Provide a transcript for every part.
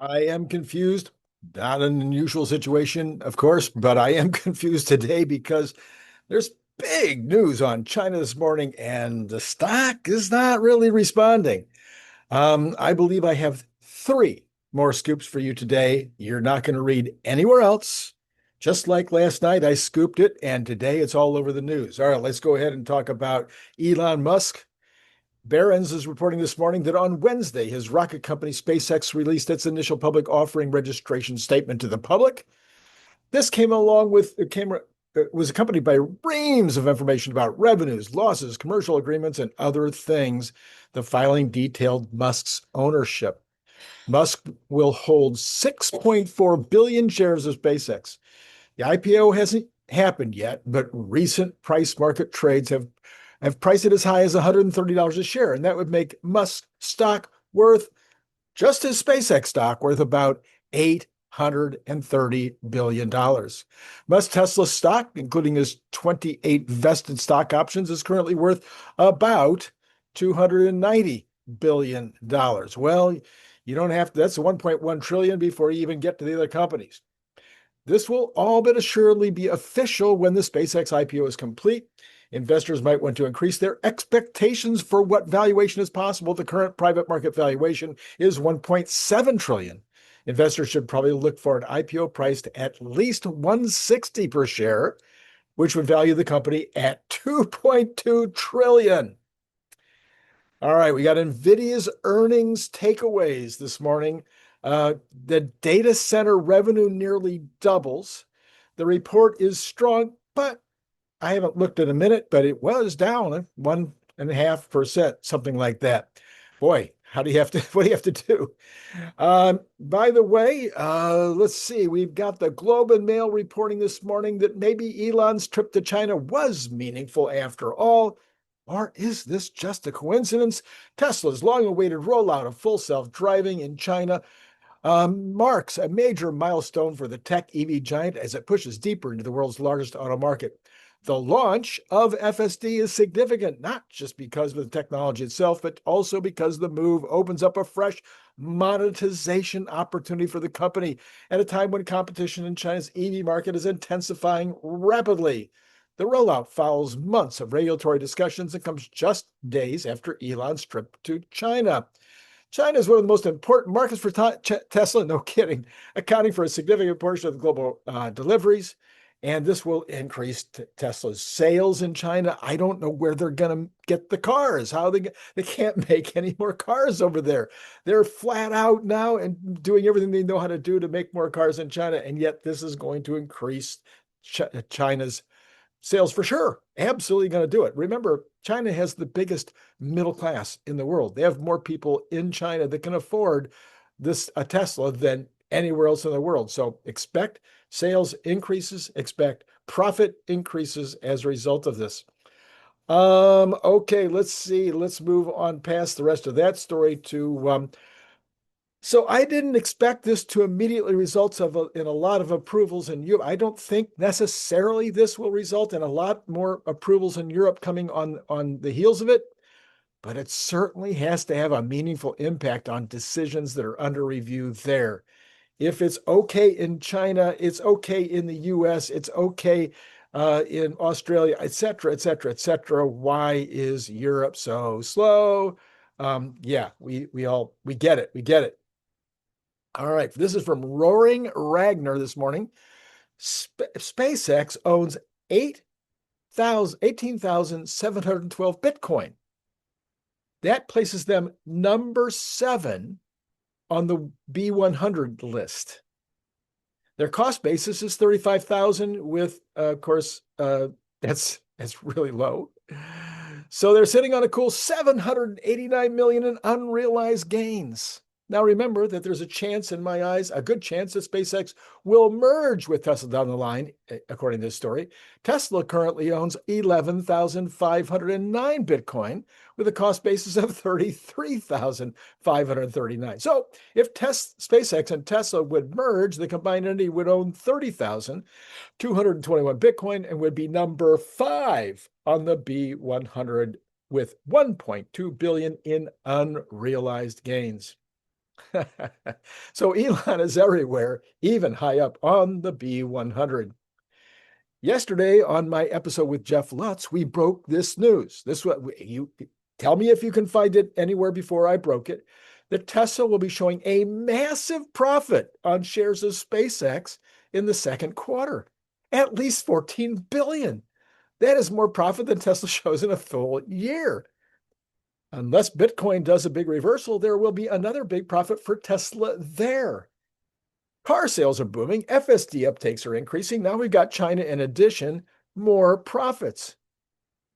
I am confused. Not an unusual situation, of course, but I am confused today because there's big news on China this morning and the stock is not really responding. I believe I have three more scoops for you today. You're not going to read anywhere else. Just like last night, I scooped it, and today it's all over the news. All right, let's go ahead and talk about Elon Musk. Barron's is reporting this morning that on Wednesday, his rocket company SpaceX released its initial public offering registration statement to the public. This came along with it was accompanied by reams of information about revenues, losses, commercial agreements, and other things. The filing detailed Musk's ownership. Musk will hold 6.4 billion shares of SpaceX. The IPO hasn't happened yet, but recent price market trades have priced it as high as $130 a share, and that would make Musk stock worth just his SpaceX stock worth about $830 billion. Musk Tesla stock, including his 28 vested stock options, is currently worth about $290 billion. Well, you don't have to, that's 1.1 trillion before you even get to the other companies. This will all but assuredly be official when the SpaceX IPO is complete. Investors might want to increase their expectations for what valuation is possible. The current private market valuation is 1.7 trillion. Investors should probably look for an IPO priced at least 160 per share, which would value the company at 2.2 trillion. All right, we got Nvidia's earnings takeaways this morning. The data center revenue nearly doubles. The report is strong, but I haven't looked in a minute, but it was down 1.5%, something like that. Boy, how do you have to, what do you have to do? By the way, let's see, we've got the Globe and Mail reporting this morning that maybe Elon's trip to China was meaningful after all. Or is this just a coincidence? Tesla's long-awaited rollout of full self-driving in China marks a major milestone for the tech EV giant as it pushes deeper into the world's largest auto market. The launch of FSD is significant, not just because of the technology itself, but also because the move opens up a fresh monetization opportunity for the company at a time when competition in China's EV market is intensifying rapidly. The rollout follows months of regulatory discussions and comes just days after Elon's trip to China. China is one of the most important markets for Tesla, no kidding, accounting for a significant portion of the global deliveries. And this will increase Tesla's sales in China. I don't know where they're going to get the cars. How they can't make any more cars over there. They're flat out now and doing everything they know how to do to make more cars in China. And yet this is going to increase China's sales for sure. Absolutely going to do it. Remember, China has the biggest middle class in the world. They have more people in China that can afford a Tesla than anywhere else in the world. So expect sales increases, expect profit increases as a result of this. Okay, let's see. Let's move on past the rest of that story to so I didn't expect this to immediately result in a lot of approvals in Europe. I don't think necessarily this will result in a lot more approvals in Europe coming on the heels of it, but it certainly has to have a meaningful impact on decisions that are under review there. If it's okay in China, it's okay in the US, it's okay in Australia, et cetera, et cetera, et cetera. Why is Europe so slow? Yeah, we get it. We get it. All right, this is from Roaring Ragnar this morning. SpaceX owns 18,712 Bitcoin. That places them number 7 on the B100 list. Their cost basis is 35,000 with, of course, that's really low. So they're sitting on a cool 789 million in unrealized gains. Now, remember that there's a chance, in my eyes, a good chance that SpaceX will merge with Tesla down the line, according to this story. Tesla currently owns 11,509 Bitcoin with a cost basis of 33,539. So if SpaceX and Tesla would merge, the combined entity would own 30,221 Bitcoin and would be number 5 on the B100 with 1.2 billion in unrealized gains. So Elon is everywhere, even high up on the B100. Yesterday on my episode with Jeff Lutz, we broke this news. This what you tell me if you can find it anywhere before I broke it. That Tesla will be showing a massive profit on shares of SpaceX in the second quarter, at least 14 billion. That is more profit than Tesla shows in a full year. Unless Bitcoin does a big reversal, there will be another big profit for Tesla there. Car sales are booming. FSD uptakes are increasing. Now we've got China in addition, more profits.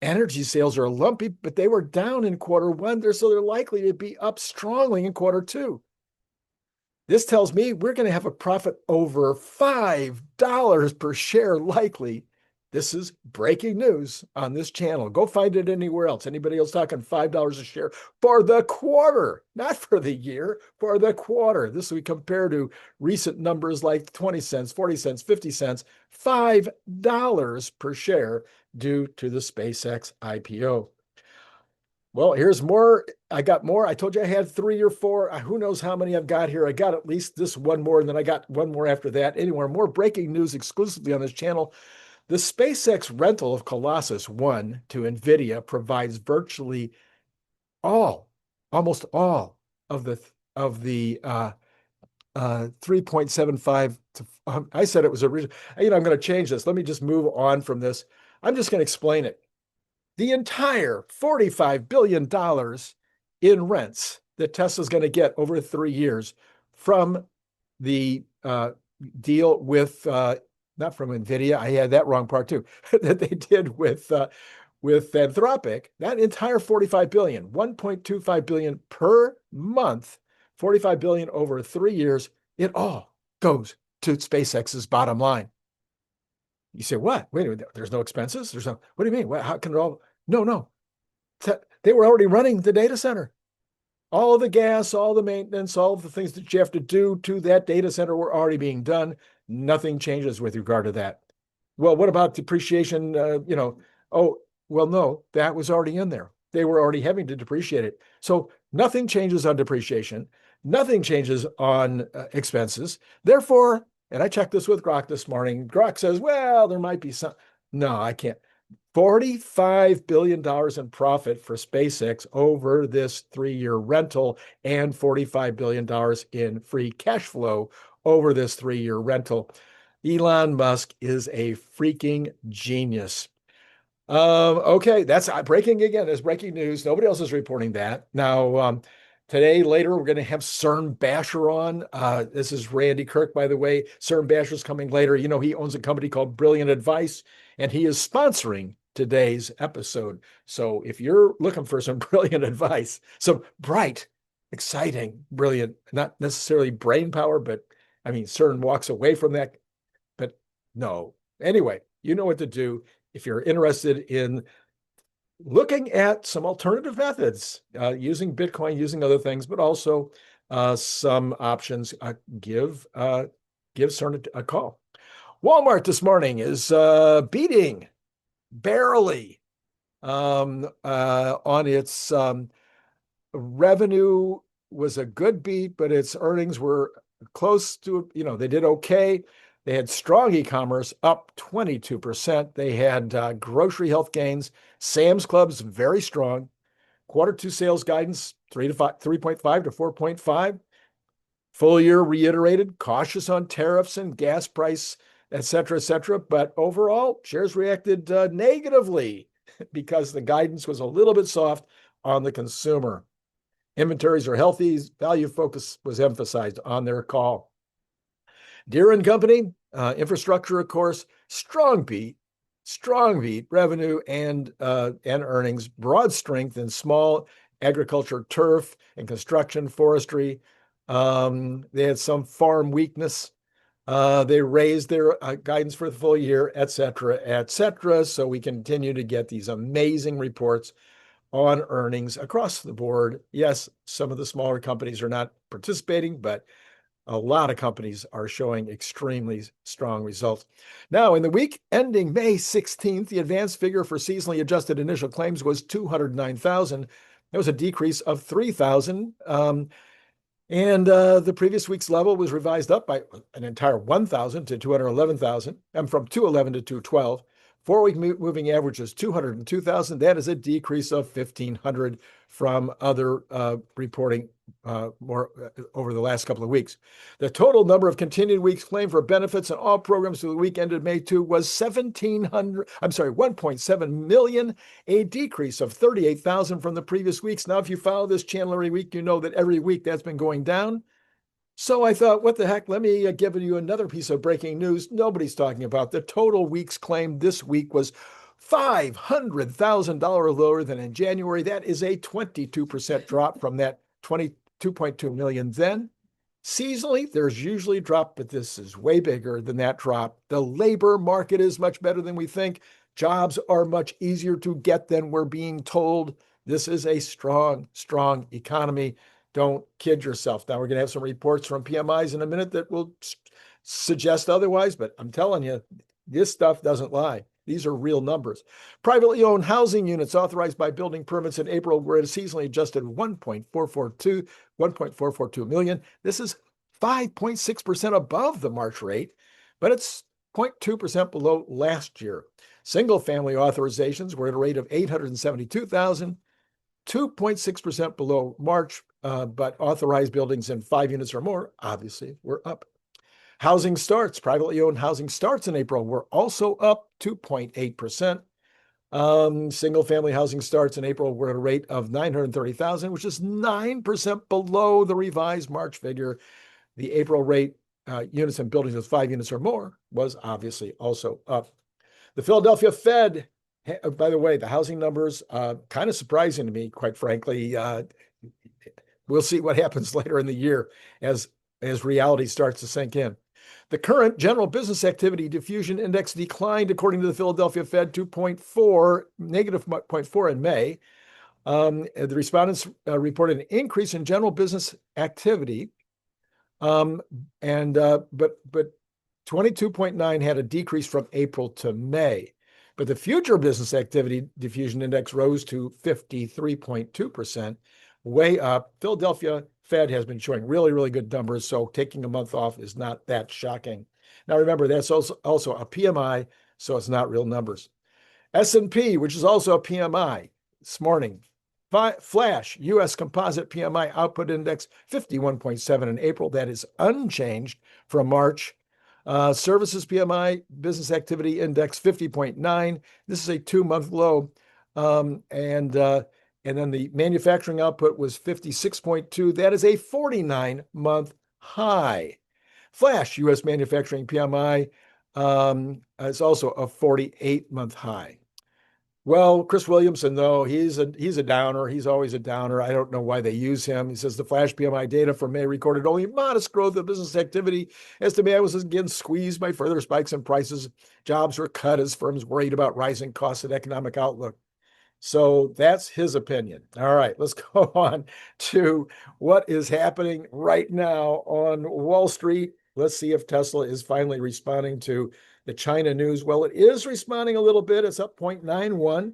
Energy sales are lumpy, but they were down in quarter one, so they're likely to be up strongly in quarter two. This tells me we're going to have a profit over $5 per share likely. This is breaking news on this channel. Go find it anywhere else. Anybody else talking $5 a share for the quarter, not for the year, for the quarter. This we compare to recent numbers like 20 cents, 40 cents, 50 cents, $5 per share due to the SpaceX IPO. Well, here's more. I got more. I told you I had 3 or 4. Who knows how many I've got here. I got at least this one more, and then I got one more after that. Anyway, more breaking news exclusively on this channel. The SpaceX rental of Colossus 1 to Nvidia provides virtually almost all of the 3.75 to, I said it was original. I'm going to change this. Let me just move on from this. I'm just going to explain it. The entire $45 billion in rents that Tesla's going to get over 3 years from the deal with not from Nvidia. I had that wrong part too. That they did with Anthropic. That entire 45 billion, 1.25 billion per month, 45 billion over 3 years. It all goes to SpaceX's bottom line. You say, what? Wait a minute, there's no expenses? There's no, what do you mean? How can it all? No. They were already running the data center. All the gas, all the maintenance, all the things that you have to do to that data center were already being done. Nothing changes with regard to that. Well, what about depreciation? Oh, well, no, that was already in there. They were already having to depreciate it. So nothing changes on depreciation. Nothing changes on expenses. Therefore, and I checked this with Grok this morning, Grok says, well, there might be some. No, I can't. $45 billion in profit for SpaceX over this 3-year rental and $45 billion in free cash flow over this 3-year rental. Elon Musk is a freaking genius. Okay, that's breaking again. There's breaking news. Nobody else is reporting that. Now, today, later, we're going to have Cern Basher on. This is Randy Kirk, by the way. Cern Basher's coming later. He owns a company called Brilliant Advice, and he is sponsoring today's episode. So if you're looking for some brilliant advice, some bright, exciting, brilliant, not necessarily brain power, but Cern walks away from that, but no. Anyway, you know what to do if you're interested in looking at some alternative methods, using Bitcoin, using other things, but also some options. Give Cern a call. Walmart this morning is beating barely on its revenue. Was a good beat, but its earnings were close to, they did okay. They had strong e-commerce, up 22%. They had grocery health gains. Sam's Club's very strong. Quarter two sales guidance, 3.5 to 4.5. Full year reiterated, cautious on tariffs and gas price, et cetera, but overall, shares reacted negatively because the guidance was a little bit soft on the consumer. Inventories are healthy. Value focus was emphasized on their call. Deere & Company, infrastructure, of course, strong beat, revenue and earnings, broad strength in small agriculture, turf and construction, forestry. They had some farm weakness. They raised their guidance for the full year, et cetera. So we continue to get these amazing reports on earnings across the board. Yes, some of the smaller companies are not participating, but a lot of companies are showing extremely strong results. Now, in the week ending May 16th, the advanced figure for seasonally adjusted initial claims was 209,000. That was a decrease of 3,000. And the previous week's level was revised up by an entire 1,000 to 211,000, and from 211 to 212. 4-week moving average is 202,000. That is a decrease of 1,500 from other reporting more over the last couple of weeks. The total number of continued weeks claimed for benefits in all programs through the week ended May 2 was 1.7 million, a decrease of 38,000 from the previous weeks. Now, if you follow this channel every week, you know that every week that's been going down. So I thought, what the heck? Let me give you another piece of breaking news nobody's talking about. The total weeks claimed this week was $500,000 lower than in January. That is a 22% drop from that 22.2 million then. Seasonally, there's usually a drop, but this is way bigger than that drop. The labor market is much better than we think. Jobs are much easier to get than we're being told. This is a strong, strong economy. Don't kid yourself. Now, we're going to have some reports from PMIs in a minute that will suggest otherwise, but I'm telling you, this stuff doesn't lie. These are real numbers. Privately owned housing units authorized by building permits in April were at a seasonally adjusted 1.442 million. This is 5.6% above the March rate, but it's 0.2% below last year. Single-family authorizations were at a rate of 872,000, 2.6% below March, but authorized buildings in 5 units or more, obviously, were up. Housing starts, privately owned housing starts in April were also up 2.8%. Single-family housing starts in April were at a rate of 930,000, which is 9% below the revised March figure. The April rate, units in buildings with 5 units or more, was obviously also up. The Philadelphia Fed, by the way, the housing numbers, kind of surprising to me, quite frankly. We'll see what happens later in the year as reality starts to sink in. The current general business activity diffusion index declined, according to the Philadelphia Fed, to negative 0.4 in May. The respondents reported an increase in general business activity, but 22.9 had a decrease from April to May. But the future business activity diffusion index rose to 53.2%, way up. Philadelphia Fed has been showing really, really good numbers, so taking a month off is not that shocking. Now, remember, that's also a PMI, so it's not real numbers. S&P, which is also a PMI, this morning, Flash U.S. Composite PMI Output Index, 51.7 in April. That is unchanged from March. Services PMI Business Activity Index, 50.9. This is a 2-month low. And then the manufacturing output was 56.2. That is a 49-month high. Flash U.S. Manufacturing PMI is also a 48-month high. Well, Chris Williamson, though, he's a downer. He's always a downer. I don't know why they use him. He says the flash PMI data for May recorded only modest growth of business activity as demand was again squeezed by further spikes in prices. Jobs were cut as firms worried about rising costs and economic outlook. So that's his opinion. All right, let's go on to what is happening right now on Wall Street. Let's see if Tesla is finally responding to the China news. Well, it is responding a little bit. It's up 0.91,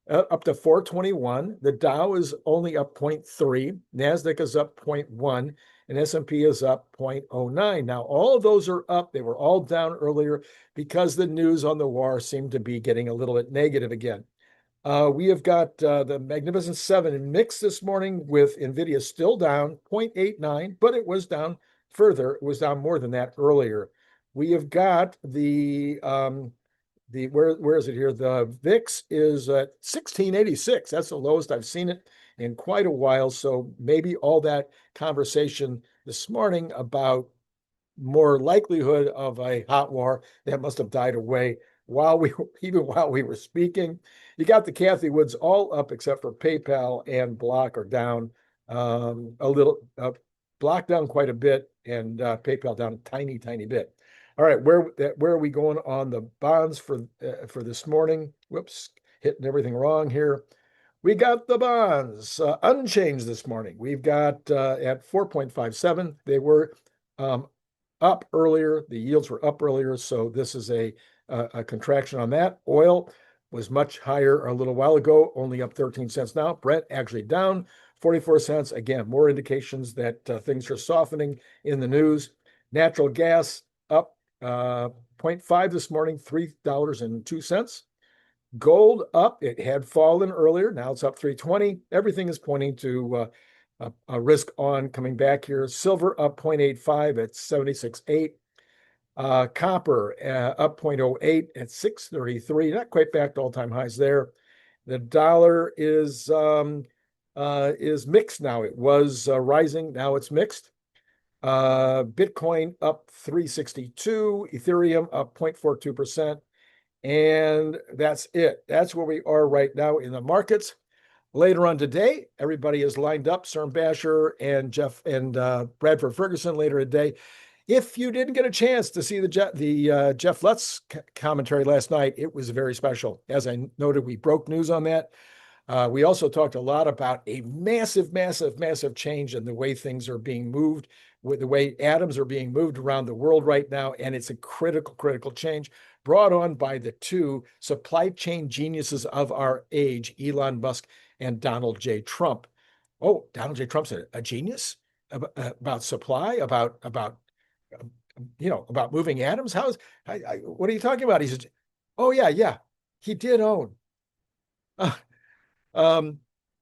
up to 421. The Dow is only up 0.3. NASDAQ is up 0.1, and S&P is up 0.09. Now, all of those are up. They were all down earlier because the news on the war seemed to be getting a little bit negative again. We have got the Magnificent Seven mixed this morning with Nvidia still down 0.89, but it was down further. It was down more than that earlier. We have got where is it here? The VIX is at 1686. That's the lowest I've seen it in quite a while. So maybe all that conversation this morning about more likelihood of a hot war, that must have died away while we were speaking. You got the Cathie Woods all up except for PayPal and Block are down a little. Block down quite a bit and PayPal down a tiny bit. All right, where are we going on the bonds for this morning? Whoops, hitting everything wrong here. We got the bonds unchanged this morning. We've got at 4.57. They were up earlier. The yields were up earlier, so this is a contraction on that. Oil was much higher a little while ago, only up 13 cents now. Brent actually down 44 cents. Again, more indications that things are softening in the news. Natural gas up 0.5 this morning, $3.02. Gold up. It had fallen earlier. Now it's up 320. Everything is pointing to a risk on coming back here. Silver up 0.85 at 76.8. Copper up 0.08 at 633. Not quite back to all-time highs there. The dollar is mixed now. It was rising. Now it's mixed. Bitcoin up 362. Ethereum up 0.42%. And that's it. That's where we are right now in the markets. Later on today, everybody is lined up. Cern Basher and Bradford Ferguson later today. If you didn't get a chance to see the Jeff Lutz commentary last night, it was very special. As I noted, we broke news on that. We also talked a lot about a massive, massive, massive change in the way things are being moved, with the way atoms are being moved around the world right now. And it's a critical, critical change brought on by the two supply chain geniuses of our age, Elon Musk and Donald J. Trump. Oh, Donald J. Trump's a genius about supply, about moving atoms. What are you talking about? He says, oh yeah, he did own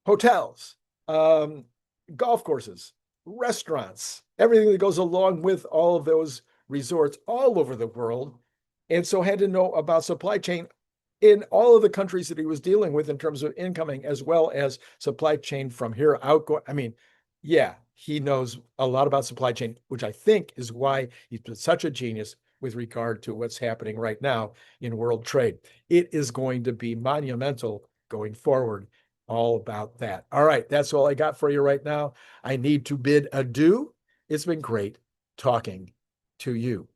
hotels, golf courses, restaurants, everything that goes along with all of those resorts all over the world. And so had to know about supply chain in all of the countries that he was dealing with in terms of incoming, as well as supply chain from here outgoing. I mean, yeah, he knows a lot about supply chain, which I think is why he's such a genius with regard to what's happening right now in world trade. It is going to be monumental going forward, all about that. All right, that's all I got for you right now. I need to bid adieu. It's been great talking to you.